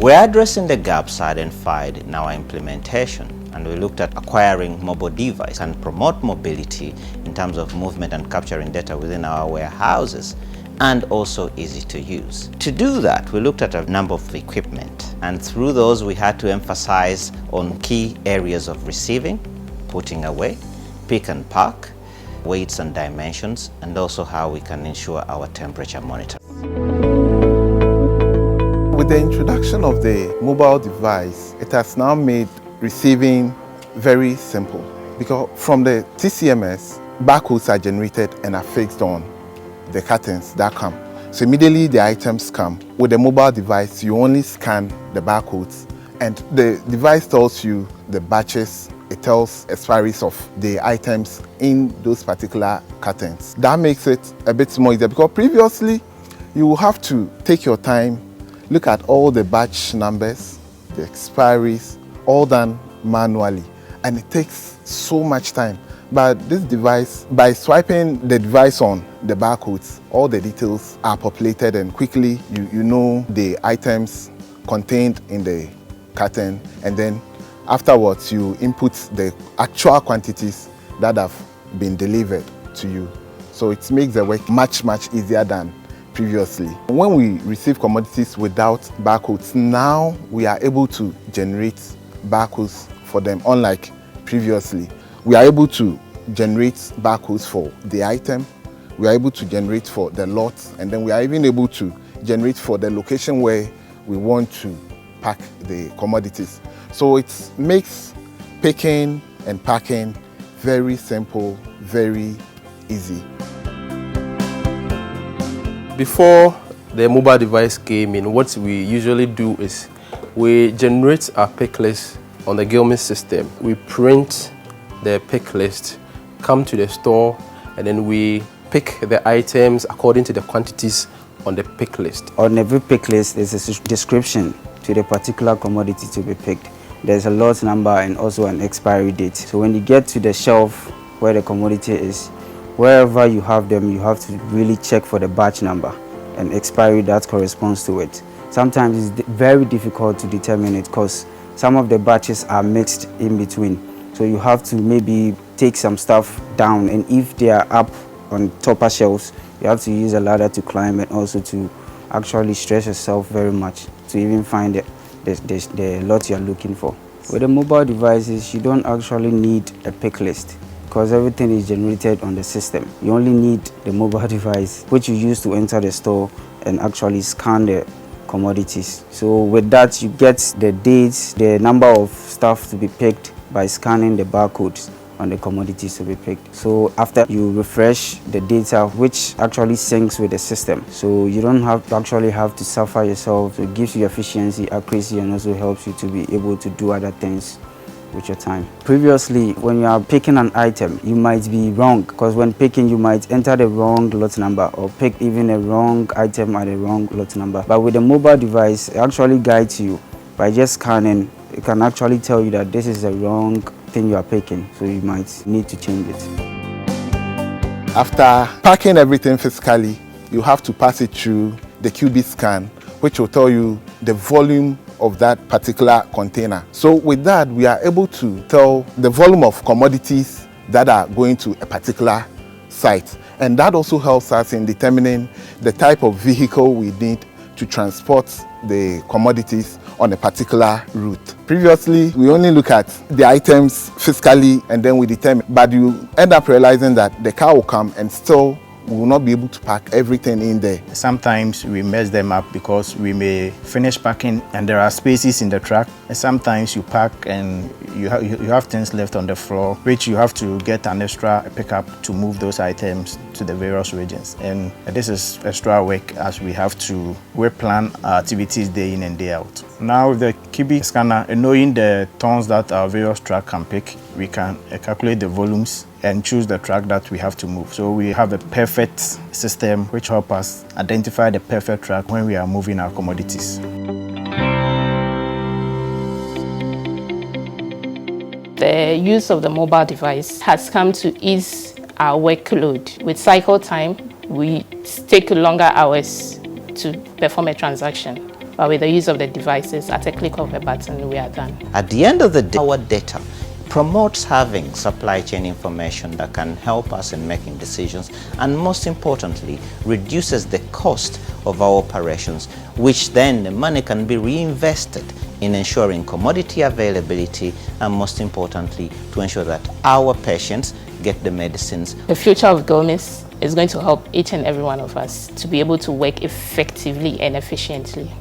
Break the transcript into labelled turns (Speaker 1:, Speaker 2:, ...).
Speaker 1: We're addressing the gaps identified in our implementation, and we looked at acquiring mobile device and promote mobility in terms of movement and capturing data within our warehouses, and also easy to use. To do that, we looked at a number of equipment, and through those we had to emphasize on key areas of receiving, putting away, pick and pack, weights and dimensions, and also how we can ensure our temperature monitor.
Speaker 2: With the introduction of the mobile device, it has now made receiving very simple, because from the TCMS, barcodes are generated and are fixed on the cartons that come. So immediately the items come. With the mobile device, you only scan the barcodes, and the device tells you the batches. It tells expiries of the items in those particular cartons. That makes it a bit more easier, because previously you will have to take your time, look at all the batch numbers, the expiries, all done manually, and it takes so much time. But this device, by swiping the device on the barcodes, all the details are populated, and quickly you know the items contained in the carton, and then afterwards you input the actual quantities that have been delivered to you. So it makes the work much easier than previously. When we receive commodities without barcodes, now we are able to generate barcodes for them, unlike previously. We are able to generate barcodes for the item, we are able to generate for the lot, and then we are even able to generate for the location where we want to pack the commodities. So it makes picking and packing very simple, very easy.
Speaker 3: Before the mobile device came in, what we usually do is we generate our pick list on the Gilman system. We print the pick list, come to the store, and then we pick the items according to the quantities on the pick list.
Speaker 4: On every pick list, there's a description to the particular commodity to be picked. There's a lot number and also an expiry date. So when you get to the shelf where the commodity is, wherever you have them, you have to really check for the batch number and expiry that corresponds to it. Sometimes it's very difficult to determine it because some of the batches are mixed in between. So you have to maybe take some stuff down, and if they are up on topper shelves, you have to use a ladder to climb, and also to actually stress yourself very much to even find the lot you're looking for. With the mobile devices, you don't actually need a pick list because everything is generated on the system. You only need the mobile device, which you use to enter the store and actually scan the commodities. So with that, you get the dates, the number of stuff to be picked by scanning the barcodes on the commodities to be picked. So after you refresh the data, which actually syncs with the system, so you don't have to suffer yourself. It gives you efficiency, accuracy, and also helps you to be able to do other things with your time. Previously, when you are picking an item, you might be wrong, because when picking you might enter the wrong lot number or pick even a wrong item at the wrong lot number. But with a mobile device, it actually guides you by just scanning. It can actually tell you that this is the wrong thing you are picking, so you might need to change it.
Speaker 2: After packing everything physically, you have to pass it through the QB scan, which will tell you the volume of that particular container. So with that, we are able to tell the volume of commodities that are going to a particular site. And that also helps us in determining the type of vehicle we need to transport the commodities on a particular route. Previously, we only look at the items physically and then we determine, but you end up realizing that the car will come and still we will not be able to pack everything in there.
Speaker 5: Sometimes we mess them up because we may finish packing and there are spaces in the truck. And sometimes you pack and you have things left on the floor, which you have to get an extra pickup to move those items to the various regions. And this is extra work as we have to plan our activities day in and day out. Now with the cubic scanner, knowing the tons that our various truck can pick, we can calculate the volumes and choose the truck that we have to move. So we have a perfect system which helps us identify the perfect truck when we are moving our commodities.
Speaker 6: The use of the mobile device has come to ease our workload. With cycle time, we take longer hours to perform a transaction. but with the use of the devices, at a click of a button, we are done.
Speaker 1: At the end of the day, our data promotes having supply chain information that can help us in making decisions, and most importantly, reduces the cost of our operations, which then the money can be reinvested in ensuring commodity availability, and most importantly, to ensure that our patients get the medicines.
Speaker 6: The future of Gilmis is going to help each and every one of us to be able to work effectively and efficiently.